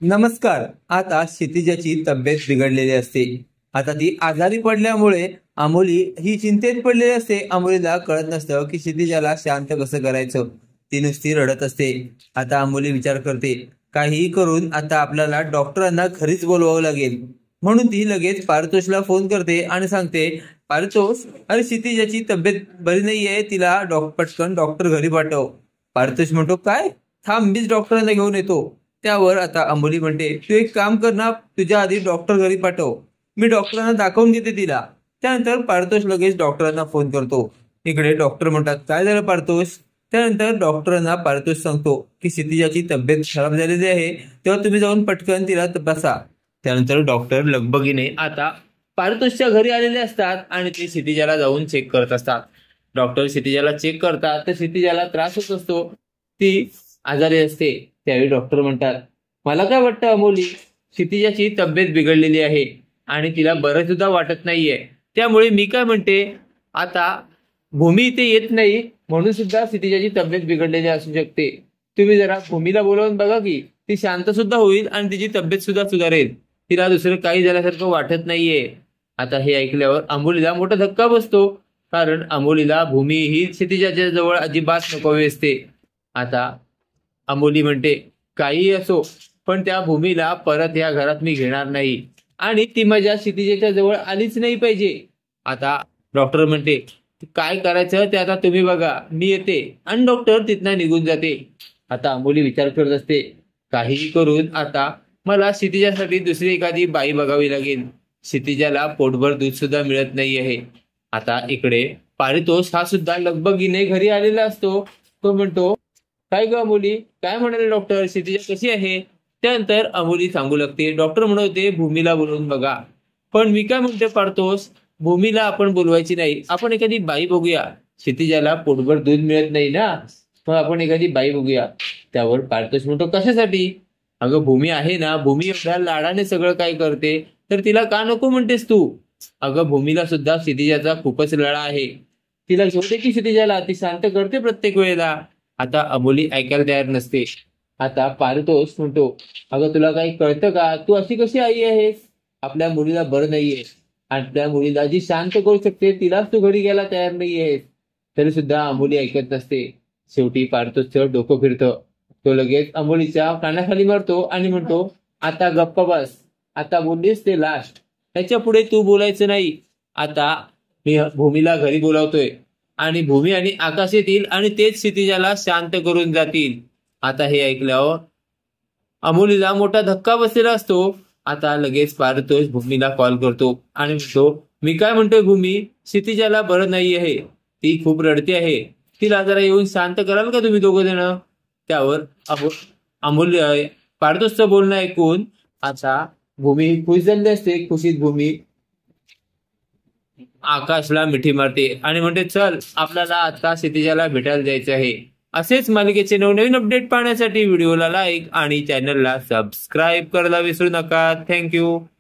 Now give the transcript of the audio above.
नमस्कार. आता क्षितिजाची तब्येत बिघडलेली असते. आता ती आजारी पडल्यामुळे अमोली ही चिंतेत पडलेली असते. अमोलीला कळत नसतं की क्षितिजाला शांत कसं करायचं. ती नुसती रडत असते. आता अमोली विचार करते, काहीही करून आता आपल्याला डॉक्टरांना घरीच बोलवावं लागेल. म्हणून ती लगेच पारितोषला फोन करते आणि सांगते, पारितोष, अरे क्षितिजाची तब्येत बरी नाहीये, तिला पटकन डॉक्टर घरी पाठव. पारितोष म्हणतो, काय? थांब, मीच डॉक्टरांना घेऊन येतो. त्यावर आता अंबोली म्हणते, तू एक काम कर ना, तुझ्या आधी डॉक्टर घरी पाठव, मी डॉक्टरांना दाखवून घेते तिला. त्यानंतर पारितोष लगेच डॉक्टरांना फोन करतो. इकडे डॉक्टर म्हणतात, काय झालं पारितोष? त्यानंतर डॉक्टरांना पारितोष सांगतो की क्षितिजाची तब्येत खराब झालेली आहे, तेव्हा तुम्ही जाऊन पटकन तिला तपासा. त्यानंतर डॉक्टर लगबगीने आता पारितोषच्या घरी आलेले असतात आणि ते क्षितिजाला जाऊन चेक करत असतात. डॉक्टर क्षितिजाला चेक करतात तर क्षितिजाला त्रास होत असतो, ती आजारी असते. त्यावेळी डॉक्टर म्हणतात, मला काय वाटतं अमोली, क्षितिजाची तब्येत बिघडलेली आहे आणि तिला बरं सुद्धा वाटत नाहीये. त्यामुळे मी काय म्हणते, आता भूमी इथे येत नाही म्हणून सुद्धा क्षितिजाची तब्येत बिघडलेली असू शकते. तुम्ही जरा भूमीला बोलावून बघा की ती शांत सुद्धा होईल आणि तिची तब्येत सुद्धा सुधारेल. तिला दुसरं काही झाल्यासारखं वाटत नाहीये. आता हे ऐकल्यावर अमोलीला मोठा धक्का बसतो, कारण अमोलीला भूमी ही क्षितिजाच्या जवळ अजिबात नकोवी असते. आता अमोली म्हणते, काही असो, पण त्या भूमीला परत या घरात मी घेणार नाही आणि ती माझ्या क्षितिजेच्या जवळ आलीच नाही पाहिजे. आता डॉक्टर म्हणते, काय करायचं ते आता तुम्ही बघा, मी येते. आणि डॉक्टर तिथनं निघून जाते. आता अमोली विचार करत असते, काहीही करून आता मला क्षितिजासाठी दुसरी एखादी बाई बघावी लागेल. क्षितिजाला पोटभर दूध सुद्धा मिळत नाही आहे. आता इकडे पारितोष हा सुद्धा लगबगीने घरी आलेला असतो. तो म्हणतो, काय ग अमोली, काय म्हणाले डॉक्टर, क्षितिजा कशी आहे? त्यानंतर अमोली सांगू लागते, डॉक्टर म्हणते भूमीला बोलवून बघा. पण मी काय म्हणते पारितोष, भूमीला आपण बोलवायची नाही, आपण एखादी बाई बघूया. क्षितिजाला पोटभर दूध मिळत नाही ना, मग आपण एखादी बाई बघूया. त्यावर पारितोष म्हणतो, कशासाठी? अगं भूमी आहे ना, भूमी एवढ्या लाडाने सगळं काय करते, तर तिला का नको म्हणतेस तू? अगं भूमीला सुद्धा क्षितिजाचा खूपच लळा आहे. तिला घेऊ दे की क्षितिजाला, ती शांत करते प्रत्येक वेळेला. आता अमोली ऐकायला तयार नसते. आता पारितोष म्हणतो, अगं तुला काही कळतं का, तू अशी कशी आई आहेस? आपल्या मुलीला बरं नाहीये, आपल्या मुलीला जी शांत करू शकते तिलाच तू घरी गेला तयार नाहीयेस. तरी सुद्धा अमोली ऐकत नसते. शेवटी पारितोषचं डोकं फिरतं. तो लगेच अमोलीच्या कानाखाली मारतो आणि म्हणतो, आता गप्प बस, आता बोललीस ते लास्ट, त्याच्या पुढे तू बोलायचं नाही. आता मी भूमीला घरी बोलावतोय आणि भूमी आणि आकाश येतील आणि तेच क्षितिजाला शांत करून जातील. आता हे ऐकल्यावर अमोलीला मोठा धक्का बसलेला असतो. आता लगेच पारितोष भूमीला कॉल करतो आणि म्हणतो, मी काय म्हणतोय भूमी, क्षितिजाला बरं नाही आहे, ती खूप रडते आहे, तिला जरा येऊन शांत कराल का तुम्ही दोघं जण? त्यावर अमोल्य पारितोषचं बोलणं ऐकून आता भूमी खुश झाली असते. खुशीत भूमी आकाशला मिठी मारते आणि म्हणते, चल आपल्याला आता क्षितिजाला भेटायला जायचं आहे. असेच मालिकेचे नवनवीन अपडेट पाहण्यासाठी व्हिडिओला लाईक आणि चॅनलला सबस्क्राईब करायला विसरू नका. थँक्यू.